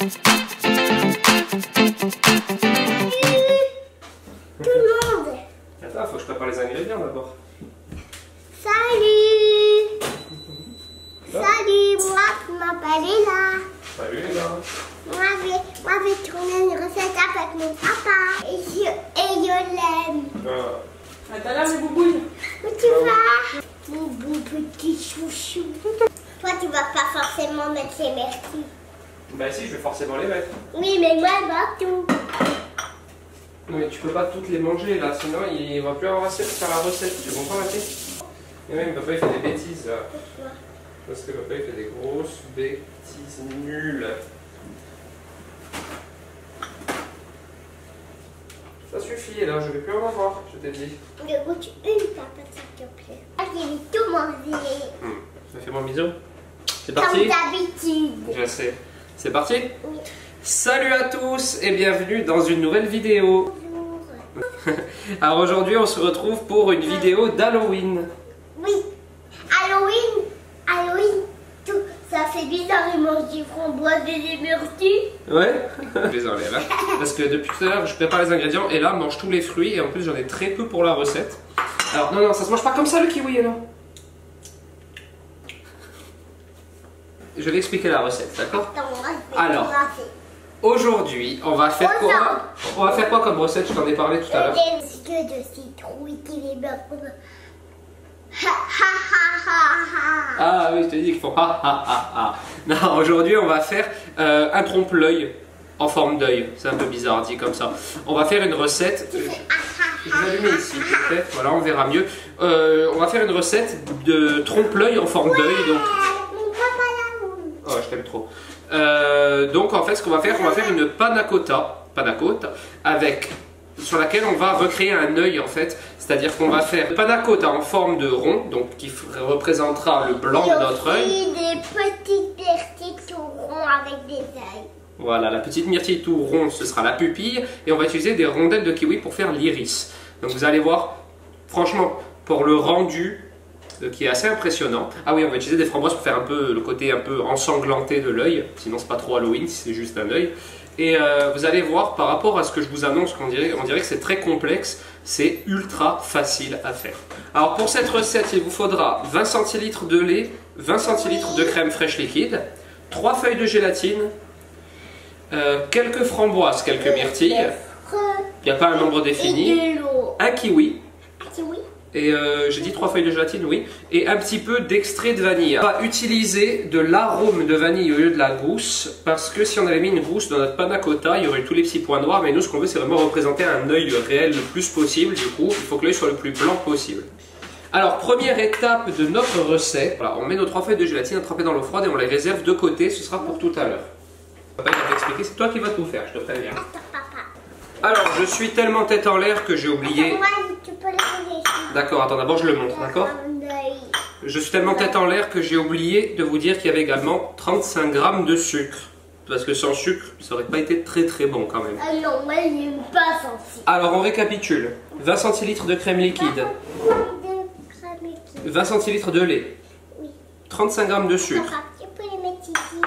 Tout le monde. Attends, faut que je prépare les ingrédients d'abord. Salut. Salut, moi je m'appelle Ella. Salut les gars. Moi je vais tourner une recette avec mon papa. Et je l'aime. Ah. T'as l'air de boubouille. Où tu vas? Mon beau petit chouchou. Toi tu vas pas forcément mettre les myrtilles. Bah si, je vais forcément les mettre. Oui, mais moi je vois tout. Non mais tu peux pas toutes les manger là, sinon il va plus avoir assez pour faire la recette. Tu comprends la fille? Et même papa il fait des bêtises là. Pourquoi? Parce que papa il fait des grosses bêtises nulles. Ça suffit là, je vais plus en avoir, je t'ai dit. Je goûte une papa s'il te plaît. Ah, j'ai tout mangé. Ça fait mon bisou. C'est Comme parti? d'habitude. Je sais. C'est parti? Oui. Salut à tous et bienvenue dans une nouvelle vidéo. Bonjour. Alors aujourd'hui on se retrouve pour une vidéo d'Halloween. Oui. Halloween, tout. Ça fait bizarre, ils mangent des framboises et des myrtilles. Ouais. Je les enlève hein. Parce que depuis tout à l'heure je prépare les ingrédients et là on mange tous les fruits et en plus j'en ai très peu pour la recette. Alors non ça se mange pas comme ça le kiwi là. Je vais expliquer la recette, d'accord? Attends, moi, je vais Alors. embrasser. Aujourd'hui, on va faire quoi? On va faire quoi comme recette? Je t'en ai parlé tout à l'heure. Des yeux de citrouille qui les mettent. Ha ha ha ha ha. Ah oui, je te dis qu'ils font ha ha ha ha. Non, aujourd'hui, on va faire un trompe-l'œil en forme d'œil. C'est un peu bizarre dit comme ça. On va faire une recette. Je vais allumer ici, peut-être. Voilà, on verra mieux. On va faire une recette de trompe-l'œil en forme d'œil. Donc... Mon papa là. Oh, je t'aime trop. Donc en fait ce qu'on va faire une panna cotta avec sur laquelle on va recréer un œil en fait, c'est-à-dire qu'on va faire une panna cotta en forme de rond, donc qui représentera le blanc de notre œil. Et des petites myrtilles tout ronds avec des œils. Voilà, la petite myrtille tout rond, ce sera la pupille, et on va utiliser des rondelles de kiwi pour faire l'iris. Donc vous allez voir, franchement, pour le rendu qui est assez impressionnant. Ah oui, on va utiliser des framboises pour faire un peu le côté un peu ensanglanté de l'œil, sinon c'est pas trop Halloween si c'est juste un œil. Et vous allez voir par rapport à ce que je vous annonce, on dirait que c'est très complexe, c'est ultra facile à faire. Alors pour cette recette, il vous faudra 20 centilitres de lait, 20 centilitres de crème fraîche liquide, 3 feuilles de gélatine, quelques framboises, quelques myrtilles, il n'y a pas un nombre défini, Et de l'eau. un kiwi. Kiwi. Et j'ai dit 3 feuilles de gélatine, oui. Et un petit peu d'extrait de vanille. On va utiliser de l'arôme de vanille au lieu de la gousse. Parce que si on avait mis une gousse dans notre panna cotta, il y aurait eu tous les petits points noirs. Mais nous, ce qu'on veut, c'est vraiment représenter un œil réel le plus possible. Du coup, il faut que l'œil soit le plus blanc possible. Alors, première étape de notre recette. Voilà, on met nos 3 feuilles de gélatine trempées dans l'eau froide et on les réserve de côté. Ce sera pour tout à l'heure. Papa, il va t'expliquer. C'est toi qui vas tout faire, je te préviens. Attends, papa. Alors, je suis tellement tête en l'air que j'ai oublié... Moi, tu peux le poser ici. D'accord, attends, d'abord je le montre, d'accord? Je suis tellement tête en l'air que j'ai oublié de vous dire qu'il y avait également 35 grammes de sucre. Parce que sans sucre, ça aurait pas été très très bon quand même. Ah non, moi je n'aime pas sentir. Alors on récapitule. 20 centilitres de crème liquide, 20 centilitres de lait, Oui. 35 grammes de sucre, Papa, tu peux les mettre ici.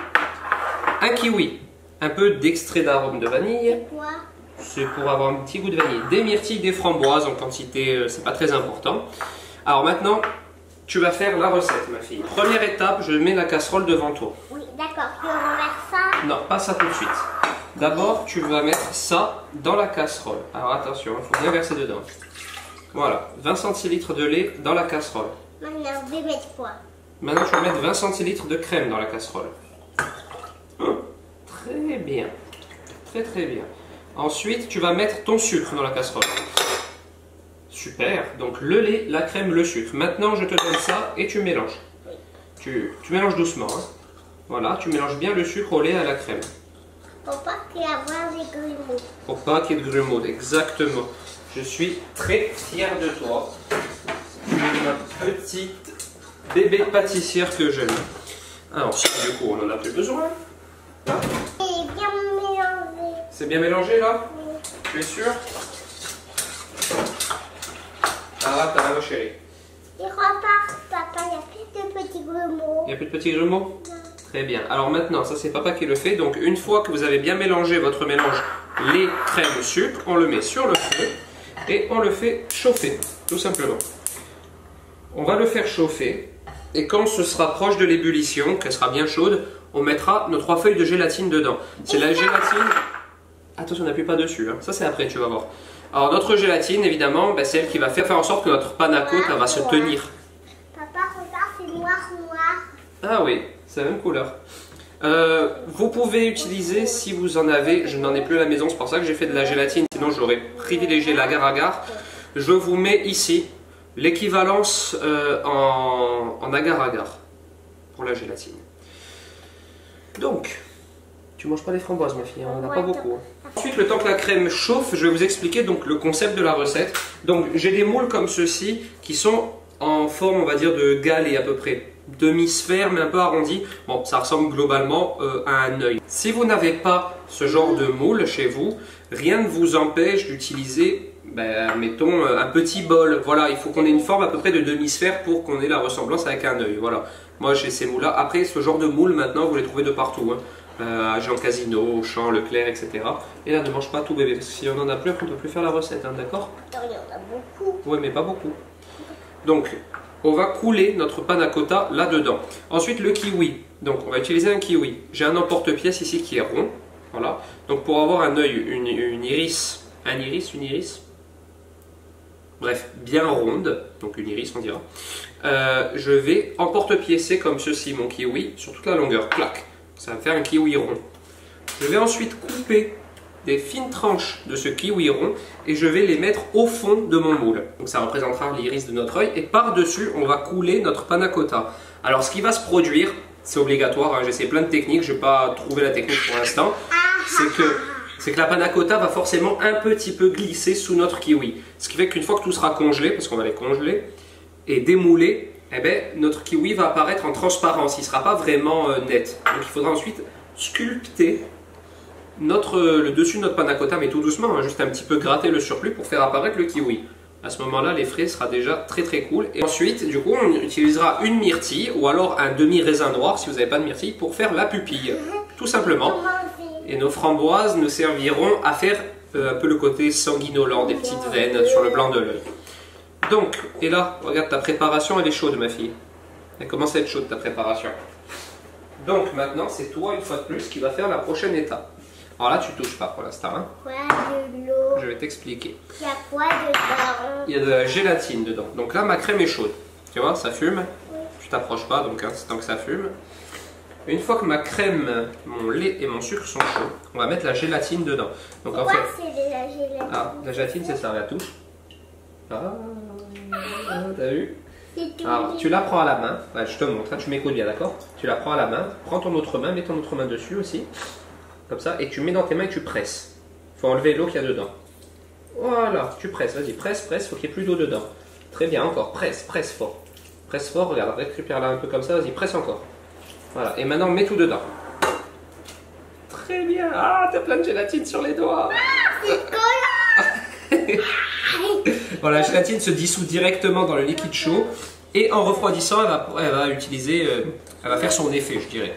un kiwi, un peu d'extrait d'arôme de vanille, Quoi? c'est pour avoir un petit goût de vanille, des myrtilles, des framboises en quantité, c'est pas très important. Alors maintenant, tu vas faire la recette ma fille. Première étape, je mets la casserole devant toi. Oui, d'accord. Tu renverses ça. Non, pas ça tout de suite. D'abord, tu vas mettre ça dans la casserole. Alors attention, il faut bien verser dedans. Voilà, 20 centilitres de lait dans la casserole. Maintenant, je vais mettre quoi? Maintenant, tu vas mettre 20 centilitres de crème dans la casserole. Très bien. Très très bien. Ensuite, tu vas mettre ton sucre dans la casserole. Super. Donc le lait, la crème, le sucre. Maintenant, je te donne ça et tu mélanges. Tu mélanges doucement. Hein. Voilà, tu mélanges bien le sucre au lait à la crème. Pour pas qu'il y ait avoir des grumeaux. Pour pas qu'il y ait de grumeaux, exactement. Je suis très fier de toi. Tu es ma petite bébé pâtissière que j'aime. Alors ça, du coup, on en a plus besoin. Et bien mélangé. C'est bien mélangé là? Oui. Tu es sûr? Ah, t'as raison chérie. Il repart, papa, il y a plus de petits grumeaux. Il n'y a plus de petits grumeaux? Non. Très bien. Alors maintenant, ça c'est papa qui le fait. Donc une fois que vous avez bien mélangé votre mélange lait, crème, sucre, on le met sur le feu et on le fait chauffer, tout simplement. On va le faire chauffer et quand ce sera proche de l'ébullition, qu'elle sera bien chaude, on mettra nos 3 feuilles de gélatine dedans. C'est la gélatine... Attention, n'appuie pas dessus, hein. Ça c'est après, tu vas voir. Alors notre gélatine, évidemment, ben, c'est elle qui va faire en sorte que notre panna cotta va se tenir. Papa, regarde, c'est noir, noir. Ah oui, c'est la même couleur. Vous pouvez utiliser, si vous en avez, je n'en ai plus à la maison, c'est pour ça que j'ai fait de la gélatine, sinon j'aurais privilégié l'agar-agar. Je vous mets ici l'équivalence en agar-agar pour la gélatine. Donc, tu manges pas les framboises ma fille, on n'en a pas beaucoup. Ensuite, le temps que la crème chauffe, je vais vous expliquer donc le concept de la recette. Donc j'ai des moules comme ceux-ci qui sont en forme, on va dire, de galet à peu près. Demi-sphère mais un peu arrondi. Bon, ça ressemble globalement à un œil. Si vous n'avez pas ce genre de moule chez vous, rien ne vous empêche d'utiliser, ben, mettons, un petit bol. Voilà, il faut qu'on ait une forme à peu près de demi-sphère pour qu'on ait la ressemblance avec un œil. Voilà, moi j'ai ces moules-là. Après, ce genre de moule, maintenant, vous les trouvez de partout. Hein. À Jean Casino, Auchan, Leclerc, etc. Et là, ne mange pas tout bébé, parce que si on en a plus, on ne peut plus faire la recette, hein, d'accord? Attends, il y en a beaucoup. Oui, mais pas beaucoup. Donc, on va couler notre panna cotta là-dedans. Ensuite, le kiwi. Donc, on va utiliser un kiwi. J'ai un emporte-pièce ici qui est rond. Voilà. Donc, pour avoir un œil, une iris, bref, bien ronde, donc une iris, on dira. Je vais emporte-piécer comme ceci mon kiwi sur toute la longueur. Clac. Ça va me faire un kiwi rond. Je vais ensuite couper des fines tranches de ce kiwi rond et je vais les mettre au fond de mon moule. Donc ça représentera l'iris de notre œil et par-dessus on va couler notre panna cotta. Alors ce qui va se produire, c'est obligatoire, hein, j'essaie plein de techniques, je n'ai pas trouvé la technique pour l'instant, c'est que la panna cotta va forcément un petit peu glisser sous notre kiwi. Ce qui fait qu'une fois que tout sera congelé, parce qu'on va les congeler et démouler, eh ben, notre kiwi va apparaître en transparence, il ne sera pas vraiment net. Donc il faudra ensuite sculpter le dessus de notre panna cotta, mais tout doucement, hein, juste un petit peu gratter le surplus pour faire apparaître le kiwi. À ce moment-là, l'effet sera déjà très très cool. Et ensuite, du coup, on utilisera une myrtille ou alors un demi-raisin noir si vous n'avez pas de myrtille pour faire la pupille, tout simplement. Et nos framboises nous serviront à faire un peu le côté sanguinolent des petites veines sur le blanc de l'œil. Donc, et là, regarde, ta préparation, elle est chaude, ma fille. Elle commence à être chaude, ta préparation. Donc, maintenant, c'est toi, une fois de plus, qui va faire la prochaine étape. Alors là, tu touches pas pour l'instant. Hein. Quoi de l'eau? Je vais t'expliquer. Il y a quoi dedans? Il y a de la gélatine dedans. Donc là, ma crème est chaude. Tu vois, ça fume. Oui. Tu t'approches pas, donc hein, c'est tant que ça fume. Une fois que ma crème, mon lait et mon sucre sont chauds, on va mettre la gélatine dedans. Donc en fait, c'est de la gélatine? Ah, la gélatine, c'est ça, la touche. Ah, t'as vu? Alors, tu la prends à la main. Ouais, je te montre, hein, tu m'écoutes bien, d'accord? Tu la prends à la main. Prends ton autre main, mets ton autre main dessus aussi. Comme ça, et tu mets dans tes mains et tu presses. Il faut enlever l'eau qu'il y a dedans. Voilà, tu presses, vas-y, presse, il faut qu'il n'y ait plus d'eau dedans. Très bien, encore, presse fort. Presse fort, regarde, récupère-la un peu comme ça, vas-y, presse encore. Voilà, et maintenant, mets tout dedans. Très bien, ah, t'as plein de gélatine sur les doigts. Ah, c'est collant. Voilà, la gélatine se dissout directement dans le liquide chaud, et en refroidissant, elle va faire son effet, je dirais.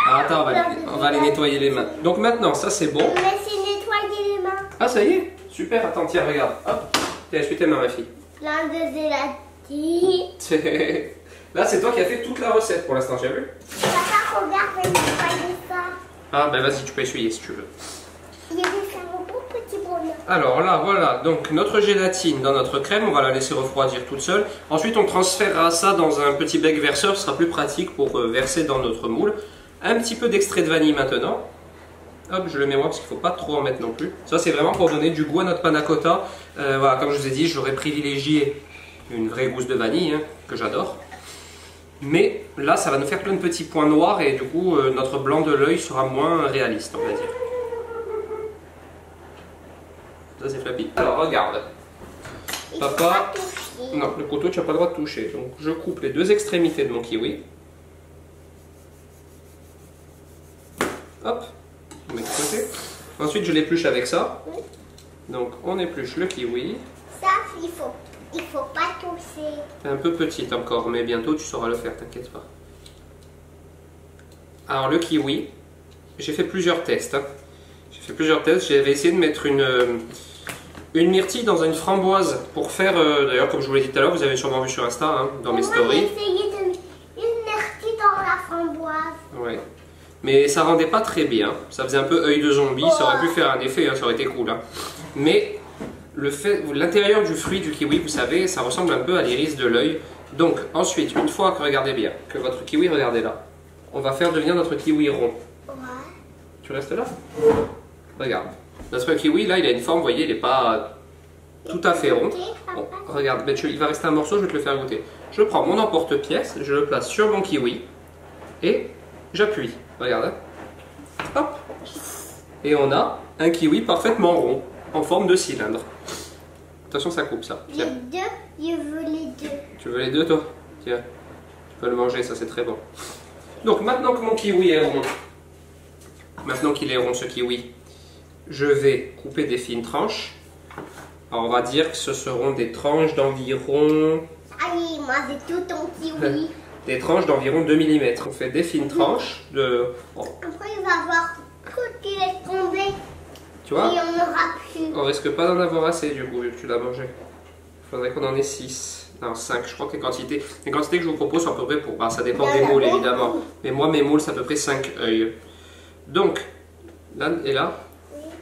Alors attends, on va aller nettoyer les mains. Donc maintenant, ça c'est bon. On va essayer de nettoyer les mains. Ah, ça y est, super, attends, tiens, regarde. Hop, tiens, essuie tes mains, ma fille. Plein de gélatine. Là, c'est toi qui as fait toute la recette pour l'instant, tu as vu? Papa, regarde, je vais nettoyer ça. Ah, ben vas-y, tu peux essuyer si tu veux. Je vais faire un beau petit bonheur. Alors là, voilà, donc notre gélatine dans notre crème, on va la laisser refroidir toute seule. Ensuite, on transférera ça dans un petit bec verseur, ce sera plus pratique pour verser dans notre moule. Un petit peu d'extrait de vanille maintenant. Hop, je le mets moi parce qu'il ne faut pas trop en mettre non plus. Ça, c'est vraiment pour donner du goût à notre panna cotta. Voilà, comme je vous ai dit, j'aurais privilégié une vraie gousse de vanille, hein, que j'adore. Mais là, ça va nous faire plein de petits points noirs et du coup, notre blanc de l'œil sera moins réaliste, on va dire. Ça, c'est Flappy. Alors, regarde. Papa... Non, le couteau, tu n'as pas le droit de toucher. Donc, je coupe les deux extrémités de mon kiwi. Hop, on met de côté. Ensuite, je l'épluche avec ça. Oui. Donc, on épluche le kiwi. Ça, il faut pas toucher. C'est un peu petite encore, mais bientôt tu sauras le faire, t'inquiète pas. Alors le kiwi, j'ai fait plusieurs tests. Hein. J'avais essayé de mettre une myrtille dans une framboise pour faire, d'ailleurs comme je vous l'ai dit tout à l'heure, vous avez sûrement vu sur Insta, hein, dans mes stories. J'ai essayé de mettre une myrtille dans la framboise. Ouais. Mais ça rendait pas très bien, ça faisait un peu œil de zombie, ça aurait pu faire un effet, hein, ça aurait été cool. Hein. Mais l'intérieur du fruit du kiwi, vous savez, ça ressemble un peu à l'iris de l'œil. Donc ensuite, une fois que, regardez bien, que votre kiwi, regardez là, on va faire devenir notre kiwi rond. Ouais. Tu restes là? Regarde. Notre kiwi, là, il a une forme, vous voyez, il n'est pas tout à fait rond. Bon, regarde, il va rester un morceau, je vais te le faire goûter. Je prends mon emporte-pièce, je le place sur mon kiwi et j'appuie. Regarde. Hein. Hop. Et on a un kiwi parfaitement rond, en forme de cylindre. Attention, ça coupe ça. Les deux, je veux les deux. Tu veux les deux, toi? Tiens, tu peux le manger, ça c'est très bon. Donc maintenant que mon kiwi est rond, maintenant qu'il est rond ce kiwi, je vais couper des fines tranches. Alors on va dire que ce seront des tranches d'environ... Allez, moi j'ai tout ton kiwi. Des tranches d'environ 2 mm. On fait des fines tranches de... Oh. Après il va avoir tout qui est tombé. Tu vois? Et on n'aura plus. On risque pas d'en avoir assez du coup, vu que tu l'as mangé. Il faudrait qu'on en ait 6. Non, 5. Je crois que les quantités que je vous propose sont à peu près pour... Bah, ça dépend des moules évidemment. Mais moi mes moules c'est à peu près 5 œils. Donc, là et là,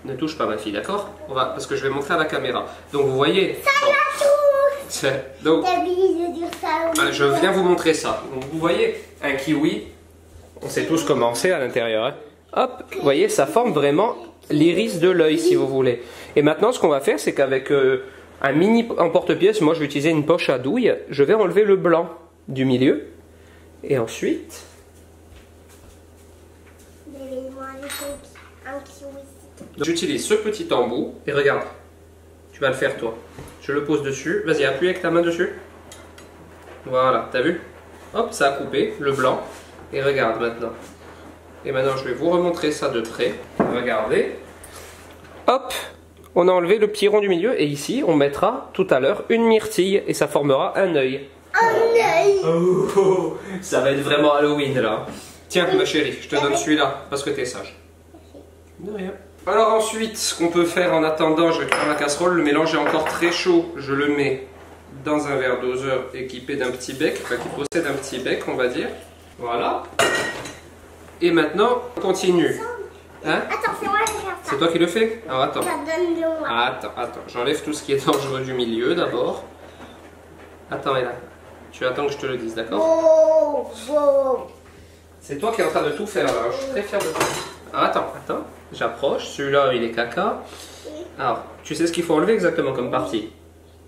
ne touche pas ma fille, d'accord? Parce que je vais montrer à la caméra. Donc vous voyez... Ça la touche. Donc, de dire ça. je viens vous montrer ça. Donc vous voyez, un kiwi, on sait tous comment c'est à l'intérieur. Hein. Hop, vous voyez, ça forme vraiment l'iris de l'œil si vous voulez. Et maintenant, ce qu'on va faire, c'est qu'avec un mini emporte-pièce, moi je vais utiliser une poche à douille, je vais enlever le blanc du milieu. Et ensuite... J'utilise ce petit embout et regarde, tu vas le faire toi. Je le pose dessus, vas-y appuie avec ta main dessus. Voilà, t'as vu? Hop, ça a coupé le blanc. Et regarde maintenant. Et maintenant je vais vous remontrer ça de près. Regardez. Hop, on a enlevé le petit rond du milieu et ici on mettra tout à l'heure une myrtille et ça formera un œil. Un œil. Oh, ça va être vraiment Halloween là. Tiens ma chérie, je te donne celui-là parce que t'es sage. De rien. Alors ensuite, ce qu'on peut faire en attendant, je vais prendre la casserole, le mélange est encore très chaud, je le mets dans un verre doseur équipé d'un petit bec, enfin qui possède un petit bec on va dire. Voilà. Et maintenant, on continue. Hein? Attends, c'est moi qui vais faire ça. C'est toi qui le fais? Alors attends. Ça donne de moi. Attends, j'enlève tout ce qui est dangereux du milieu d'abord. Attends, Ella. Tu attends que je te le dise, d'accord? Oh. C'est toi qui es en train de tout faire là, je suis très fier de toi. Attends, j'approche, celui-là il est caca. Alors, tu sais ce qu'il faut enlever exactement comme partie?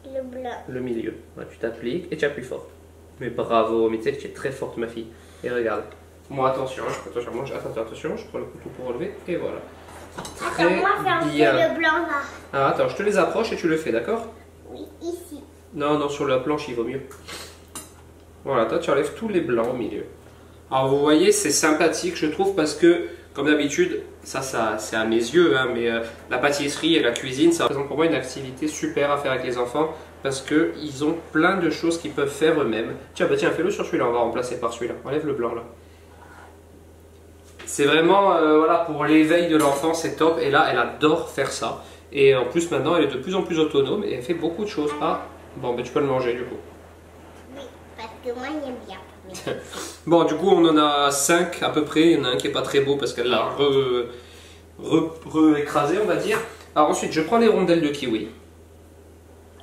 Le blanc. Le milieu. Ouais, tu t'appliques et tu appuies fort. Mais bravo, mais tu sais que tu es très forte ma fille. Et regarde. Moi attention, attention, je prends le couteau pour relever et voilà. Très Attends, moi faire bien. le blanc là. Alors attends, je te les approche et tu le fais, d'accord? Oui, ici. Non, sur la planche il vaut mieux. Voilà, toi tu enlèves tous les blancs au milieu. Alors vous voyez, c'est sympathique je trouve parce que, comme d'habitude, ça c'est à mes yeux, hein, mais la pâtisserie et la cuisine, ça représente pour moi une activité super à faire avec les enfants parce qu'ils ont plein de choses qu'ils peuvent faire eux-mêmes. Tiens, fais-le sur celui-là, on va remplacer par celui-là. Enlève le blanc là. C'est vraiment, voilà, pour l'éveil de l'enfant, c'est top. Et là, elle adore faire ça. Et en plus, maintenant, elle est de plus en plus autonome et elle fait beaucoup de choses. Ah, bon, tu peux le manger du coup. Oui, parce que moi j'aime bien. Bon, du coup, on en a 5 à peu près. Il y en a un qui n'est pas très beau parce qu'elle l'a re-écrasé, on va dire. Alors ensuite, je prends les rondelles de kiwi,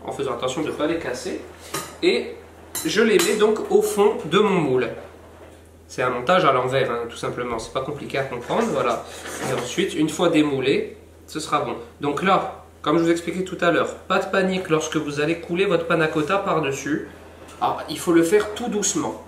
en faisant attention de ne pas les casser. Et je les mets donc au fond de mon moule. C'est un montage à l'envers, hein, tout simplement. C'est pas compliqué à comprendre, voilà. Et ensuite, une fois démoulé, ce sera bon. Donc là, comme je vous expliquais tout à l'heure, pas de panique lorsque vous allez couler votre panna cotta par-dessus. Alors, il faut le faire tout doucement.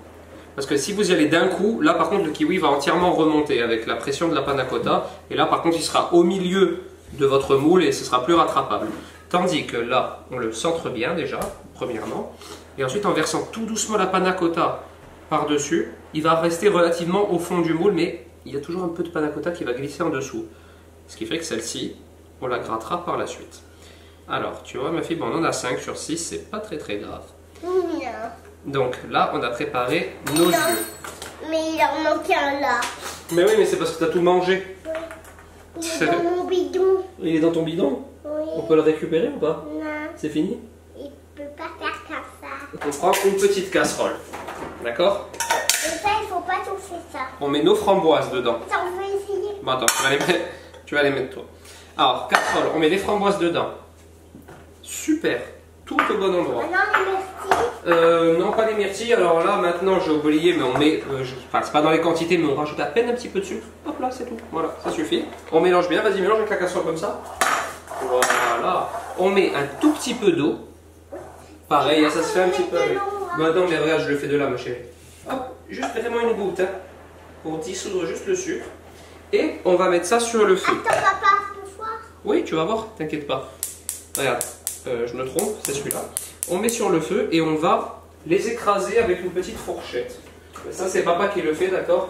Parce que si vous y allez d'un coup, là par contre le kiwi va entièrement remonter avec la pression de la panna cotta. Et là par contre il sera au milieu de votre moule et ce sera plus rattrapable. Tandis que là, on le centre bien déjà, premièrement. Et ensuite en versant tout doucement la panna cotta par-dessus, il va rester relativement au fond du moule, mais il y a toujours un peu de panna cotta qui va glisser en dessous. Ce qui fait que celle-ci, on la grattera par la suite. Alors, tu vois ma fille, bon, on en a 5 sur 6, c'est pas très grave. Non. Donc là, on a préparé nos yeux. Mais il en manque un là. Mais oui, mais c'est parce que t'as tout mangé. Oui. Il est dans mon bidon. Il est dans ton bidon? Oui. On peut le récupérer ou pas? Non, C'est fini? il peut pas faire comme ça. On prend une petite casserole. D'accord? Et ça, il faut pas toucher ça. On met nos framboises dedans. Attends, on va essayer. Bon, attends, tu vas les mettre toi. Alors, casserole, on met les framboises dedans. Super. Tout au bon endroit. Maintenant, les myrtilles. Non, pas les myrtilles. Alors là, maintenant, j'ai oublié, mais on met. Enfin, c'est pas dans les quantités, mais on rajoute à peine un petit peu de sucre. Hop là, c'est tout. Voilà, ça suffit. On mélange bien. Vas-y, mélange avec la casserole comme ça. Voilà. On met un tout petit peu d'eau. Pareil, ça se fait un petit peu. Bah non, mais regarde, je le fais de là, ma chérie. Hop, juste vraiment une goutte, hein, pour dissoudre juste le sucre. Et on va mettre ça sur le feu. Attends, papa, ce soir. Oui, tu vas voir, t'inquiète pas. Regarde, je me trompe, c'est celui-là. On met sur le feu et on va les écraser avec une petite fourchette. Ça, c'est papa qui le fait, d'accord?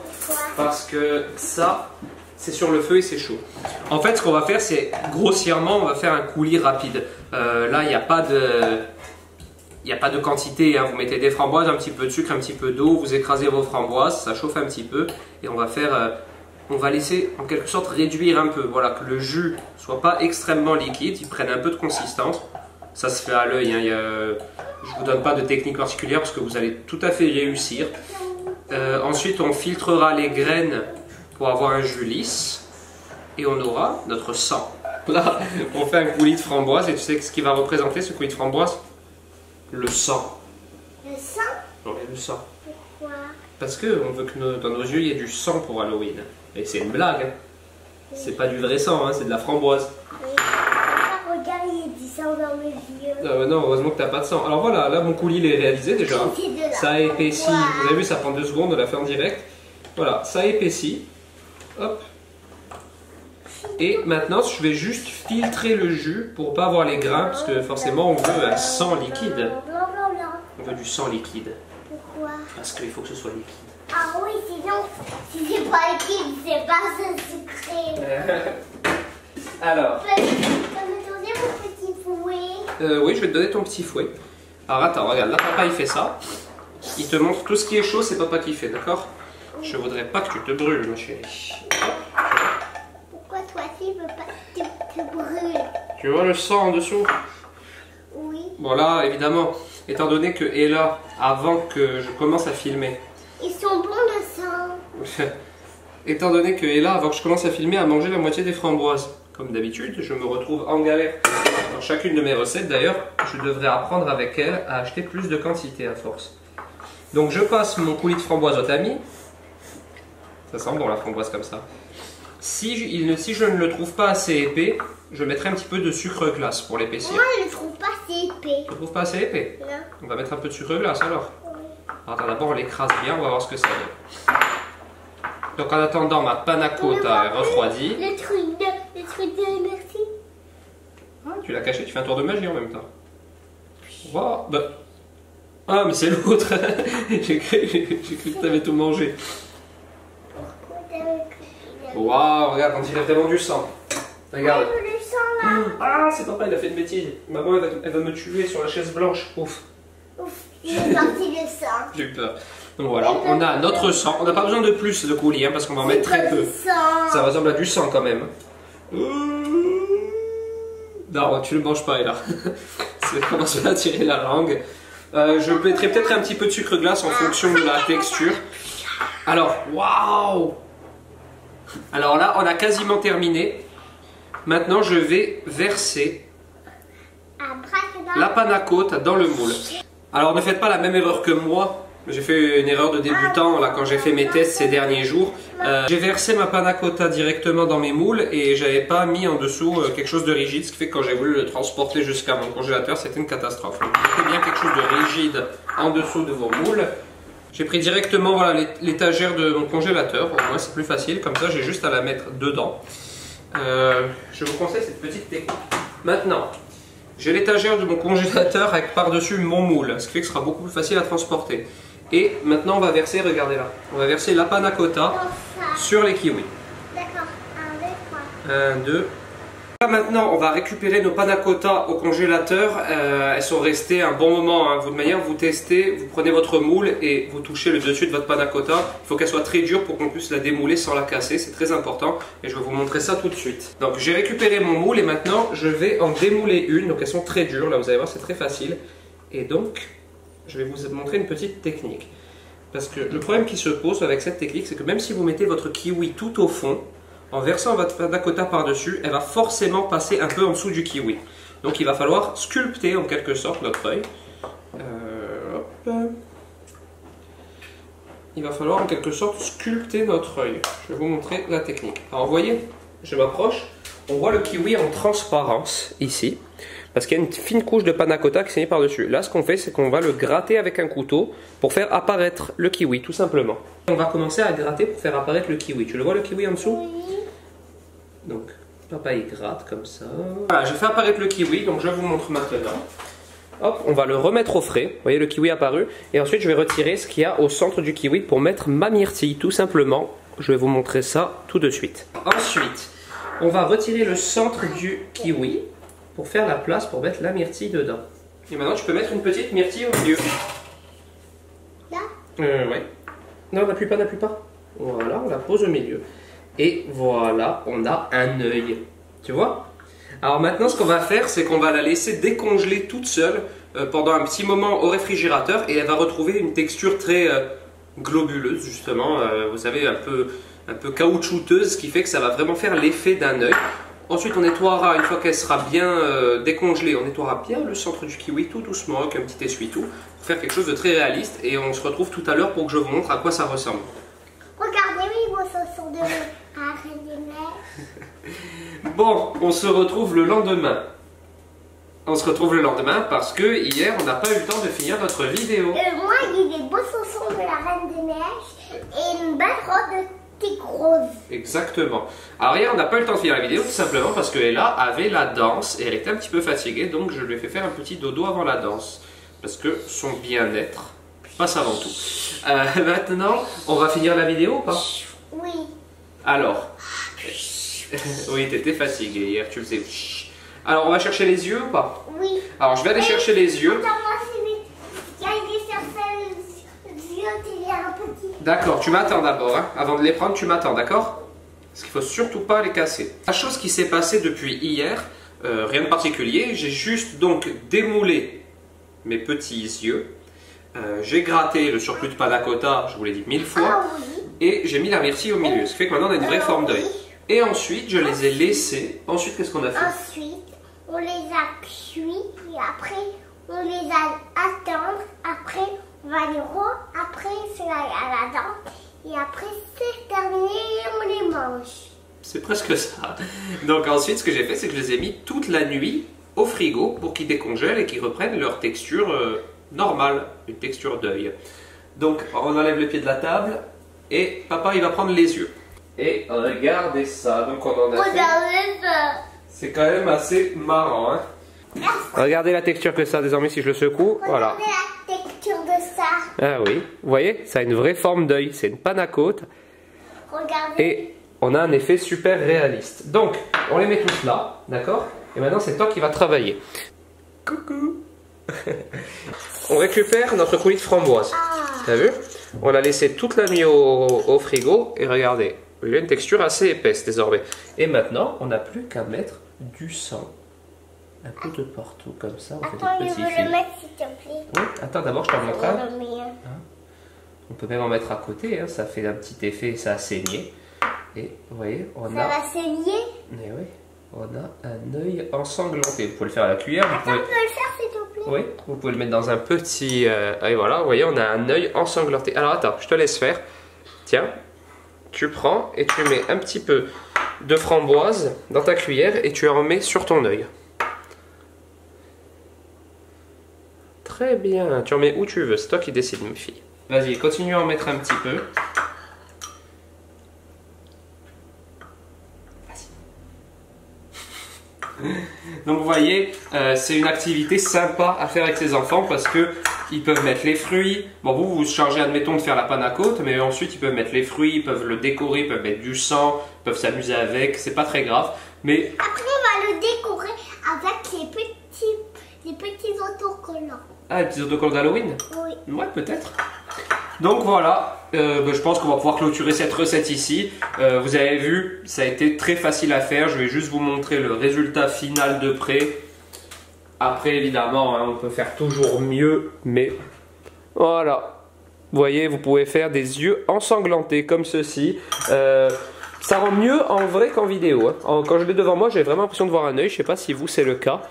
Parce que ça, c'est sur le feu et c'est chaud. En fait, ce qu'on va faire, c'est grossièrement, on va faire un coulis rapide. Là, il n'y a pas de... Il n'y a pas de quantité, hein. Vous mettez des framboises, un petit peu de sucre, un petit peu d'eau, vous écrasez vos framboises, ça chauffe un petit peu et on va faire, on va laisser en quelque sorte réduire un peu, voilà, que le jus soit pas extrêmement liquide, il prenne un peu de consistance. Ça se fait à l'œil, hein. Je vous donne pas de technique particulière parce que vous allez tout à fait réussir. Ensuite, on filtrera les graines pour avoir un jus lisse et on aura notre sang. Là, on fait un coulis de framboise et tu sais ce qui va représenter ce coulis de framboise? Le sang. Le sang? Non, mais le sang. Pourquoi? Parce qu'on veut que dans nos yeux, il y ait du sang pour Halloween. Et c'est une blague. Hein. C'est pas du vrai sang, hein, c'est de la framboise. Oui. Papa, regarde, il y a du sang dans mes yeux. Non, heureusement que t'as pas de sang. Alors voilà, là mon coulis il est réalisé déjà. Ça a épaissi. Vous avez vu, ça prend 2 secondes, on l'a fait en direct. Voilà, ça a épaissi. Hop. Et maintenant, je vais juste filtrer le jus pour pas avoir les grains, parce que forcément, on veut un sang liquide. On veut du sang liquide. Pourquoi? Parce qu'il faut que ce soit liquide. Ah oui, sinon, si c'est pas liquide, c'est pas sucré. Alors. Tu peux me donner mon petit fouet? Oui, je vais te donner ton petit fouet. Alors attends, regarde, là papa il fait ça. Il te montre tout ce qui est chaud, c'est papa qui fait, d'accord? Je voudrais pas que tu te brûles, ma chérie. Pourquoi toi aussi, veux pas que tu te brûles? Tu vois le sang en dessous? Oui. Bon là, évidemment, étant donné que Ella, avant que je commence à filmer... Ils sont bons le sang. Étant donné que Ella, avant que je commence à filmer, a mangé la moitié des framboises. Comme d'habitude, je me retrouve en galère. Dans chacune de mes recettes, d'ailleurs, je devrais apprendre avec elle à acheter plus de quantité à force. Donc je passe mon coulis de framboise au tamis. Ça sent bon la framboise comme ça. Si je ne le trouve pas assez épais, je mettrai un petit peu de sucre glace pour l'épaissir. Moi, je le trouve pas assez épais. Tu le trouves pas assez épais? Non. On va mettre un peu de sucre glace alors. Oui. Attends, d'abord on l'écrase bien, on va voir ce que ça donne. Donc en attendant, ma panna cotta est refroidie. Le truc de merci. Ah, tu l'as caché, tu fais un tour de magie en même temps. Wow. Bah. Ah, mais c'est l'autre. J'ai cru que tu avais tout mangé. Pourquoi t'avais cru? Waouh, regarde, on dirait vraiment du sang. Regarde. Oh, le sang là. Ah, c'est papa, il a fait une bêtise. Maman, elle va me tuer sur la chaise blanche. Ouf. Ouf, il est sorti le sang. J'ai eu peur. Donc voilà, on a notre sang. On n'a pas besoin de plus de coulis, hein, parce qu'on va en mettre très peu. Ça ressemble à du sang quand même. Non, tu ne le manges pas, là. Ça commence à tirer la langue. Je mettrai peut-être un petit peu de sucre glace en fonction de la texture. Alors, waouh! Alors là, on a quasiment terminé. Maintenant, je vais verser la panna cotta dans le moule. Alors, ne faites pas la même erreur que moi. J'ai fait une erreur de débutant là quand j'ai fait mes tests ces derniers jours. J'ai versé ma panna cotta directement dans mes moules et j'avais pas mis en dessous quelque chose de rigide, ce qui fait que quand j'ai voulu le transporter jusqu'à mon congélateur, c'était une catastrophe. Donc mettez bien quelque chose de rigide en dessous de vos moules. J'ai pris directement voilà, l'étagère de mon congélateur, au moins c'est plus facile, comme ça j'ai juste à la mettre dedans. Je vous conseille cette petite technique. Maintenant, j'ai l'étagère de mon congélateur avec par-dessus mon moule, ce qui fait que ce sera beaucoup plus facile à transporter. Et maintenant on va verser, regardez là, on va verser la panna cotta sur les kiwis. D'accord, 1, 2, 3. 1, 2, Là, maintenant, on va récupérer nos panna cotta au congélateur. Elles sont restées un bon moment. Hein. De toute manière, vous testez, vous prenez votre moule et vous touchez le dessus de votre panna cotta. Il faut qu'elle soit très dure pour qu'on puisse la démouler sans la casser. C'est très important et je vais vous montrer ça tout de suite. Donc, j'ai récupéré mon moule et maintenant, je vais en démouler une. Donc, elles sont très dures. Là, vous allez voir, c'est très facile. Et donc, je vais vous montrer une petite technique. Parce que le problème qui se pose avec cette technique, c'est que même si vous mettez votre kiwi tout au fond, en versant votre panna cotta par-dessus, elle va forcément passer un peu en dessous du kiwi. Donc il va falloir sculpter en quelque sorte notre œil. Il va falloir en quelque sorte sculpter notre œil. Je vais vous montrer la technique. Alors vous voyez, je m'approche, on voit le kiwi en transparence ici. Parce qu'il y a une fine couche de panna cotta qui s'est mise par-dessus. Là, ce qu'on fait, c'est qu'on va le gratter avec un couteau pour faire apparaître le kiwi, tout simplement. On va commencer à gratter pour faire apparaître le kiwi. Tu le vois, le kiwi en dessous? Oui. Donc, papa, il gratte comme ça. Voilà, j'ai fait apparaître le kiwi, donc je vous montre maintenant. Hop, on va le remettre au frais. Vous voyez, le kiwi apparu. Et ensuite, je vais retirer ce qu'il y a au centre du kiwi pour mettre ma myrtille, tout simplement. Je vais vous montrer ça tout de suite. Ensuite, on va retirer le centre du kiwi pour faire la place pour mettre la myrtille dedans. Et maintenant, tu peux mettre une petite myrtille au milieu. Là? Ouais. Non, n'appuie pas, n'appuie pas. Voilà, on la pose au milieu. Et voilà, on a un œil. Tu vois? Alors maintenant, ce qu'on va faire, c'est qu'on va la laisser décongeler toute seule pendant un petit moment au réfrigérateur et elle va retrouver une texture très globuleuse, justement. Vous savez, un peu caoutchouteuse, ce qui fait que ça va vraiment faire l'effet d'un œil. Ensuite, on nettoiera, une fois qu'elle sera bien décongelée, on nettoiera bien le centre du kiwi tout doucement avec un petit essuie-tout pour faire quelque chose de très réaliste. Et on se retrouve tout à l'heure pour que je vous montre à quoi ça ressemble. Regardez, oui, vos chaussons de Reine des Neiges. Bon, on se retrouve le lendemain. On se retrouve le lendemain parce que hier, on n'a pas eu le temps de finir notre vidéo. Moi, j'ai des beaux chaussons de la Reine des Neiges et une belle robe de tigre rose. Exactement. Alors hier, on n'a pas eu le temps de finir la vidéo tout simplement parce qu'Ella avait la danse et elle était un petit peu fatiguée. Donc je lui ai fait faire un petit dodo avant la danse. Parce que son bien-être passe avant tout. Maintenant, on va finir la vidéo ou pas? Oui. Alors. Oui, t'étais fatiguée hier, tu faisais. Alors, on va chercher les yeux ou pas? Oui. Alors, je vais aller chercher les yeux. Attends-moi, c'est vite. Il y a des chercher les yeux, il y a un petit. D'accord, tu m'attends d'abord. Hein. Avant de les prendre, tu m'attends, d'accord? Parce qu'il faut surtout pas les casser. La chose qui s'est passée depuis hier, rien de particulier. J'ai juste donc démoulé mes petits yeux. J'ai gratté le surplus de panna cotta, je vous l'ai dit 1000 fois. Ah oui. Et j'ai mis la myrtille au milieu. Ce qui fait que maintenant, on a une vraie forme d'œil. Et ensuite, je les ai laissés. Ensuite, qu'est-ce qu'on a fait? Ensuite, on les a cuits et après, on les a attendre. Après, on va les après, c'est à la dent. Et après, c'est terminé et on les mange. C'est presque ça. Donc ensuite, ce que j'ai fait, c'est que je les ai mis toute la nuit au frigo pour qu'ils décongèlent et qu'ils reprennent leur texture normale, une texture d'œil. Donc, on enlève le pied de la table et papa, il va prendre les yeux. Et regardez ça, donc on en a fait. Regardez ça. C'est quand même assez marrant, hein. Regardez la texture que ça a désormais si je le secoue, voilà. Regardez la texture de ça. Ah oui, vous voyez, ça a une vraie forme d'œil, c'est une panna cotta. Regardez. Et on a un effet super réaliste. Donc, on les met tous là, d'accord? Et maintenant, c'est toi qui vas travailler. Coucou. On récupère notre coulis de framboise. T'as vu? On l'a laissé toute la nuit au frigo et regardez. Il y a une texture assez épaisse désormais. Et maintenant, on n'a plus qu'à mettre du sang. Un peu de partout, comme ça. On Attends, fait des je petits veux fils. le mettre s'il te plaît. Oui, attends, d'abord, je t'en montre un. Je veux le mettre. On peut même en mettre à côté, hein. Ça fait un petit effet, ça a saigné. Et vous voyez, on Ça a... va saigner. Mais oui, on a un œil ensanglanté. Vous pouvez le faire à la cuillère. Vous Attends, pouvez... tu peux le faire s'il te plaît? Oui, vous pouvez le mettre dans un petit... et voilà, vous voyez, on a un œil ensanglanté. Alors attends, je te laisse faire. Tiens, tu prends et tu mets un petit peu de framboise dans ta cuillère et tu en mets sur ton œil. Très bien, tu en mets où tu veux, c'est toi qui décides, mes filles. Vas-y, continue à en mettre un petit peu. Donc vous voyez, c'est une activité sympa à faire avec ses enfants parce que ils peuvent mettre les fruits. Bon, vous chargez, admettons, de faire la panna cotta, mais ensuite ils peuvent mettre les fruits, ils peuvent le décorer, ils peuvent mettre du sang, ils peuvent s'amuser avec, c'est pas très grave. Mais après, on va peut décorer avec les petits autocollants. Ah, les petits autocollants d'Halloween? Oui. Ouais, peut-être. Donc voilà, je pense qu'on va pouvoir clôturer cette recette ici. Vous avez vu, ça a été très facile à faire. Je vais juste vous montrer le résultat final de près. Après, évidemment, hein, on peut faire toujours mieux, mais voilà. Vous voyez, vous pouvez faire des yeux ensanglantés comme ceci. Ça rend mieux en vrai qu'en vidéo. Hein. Quand je l'ai devant moi, j'ai vraiment l'impression de voir un œil. Je ne sais pas si vous, c'est le cas.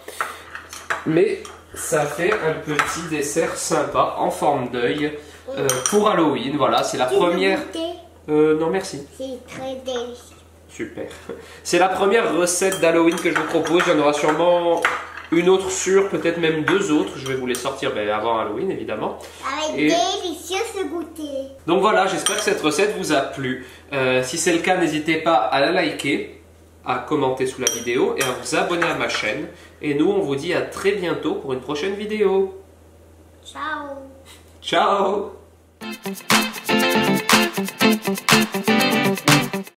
Mais ça fait un petit dessert sympa en forme d'œil pour Halloween. Voilà, c'est la première... non, merci. C'est très délicieux. Super. C'est la première recette d'Halloween que je vous propose. Il y en aura sûrement une autre sûre, peut-être même deux autres. Je vais vous les sortir avant Halloween, évidemment. Ça va être délicieux ce goûter. Donc voilà, j'espère que cette recette vous a plu. Si c'est le cas, n'hésitez pas à la liker, à commenter sous la vidéo et à vous abonner à ma chaîne. Et nous, on vous dit à très bientôt pour une prochaine vidéo. Ciao. Ciao.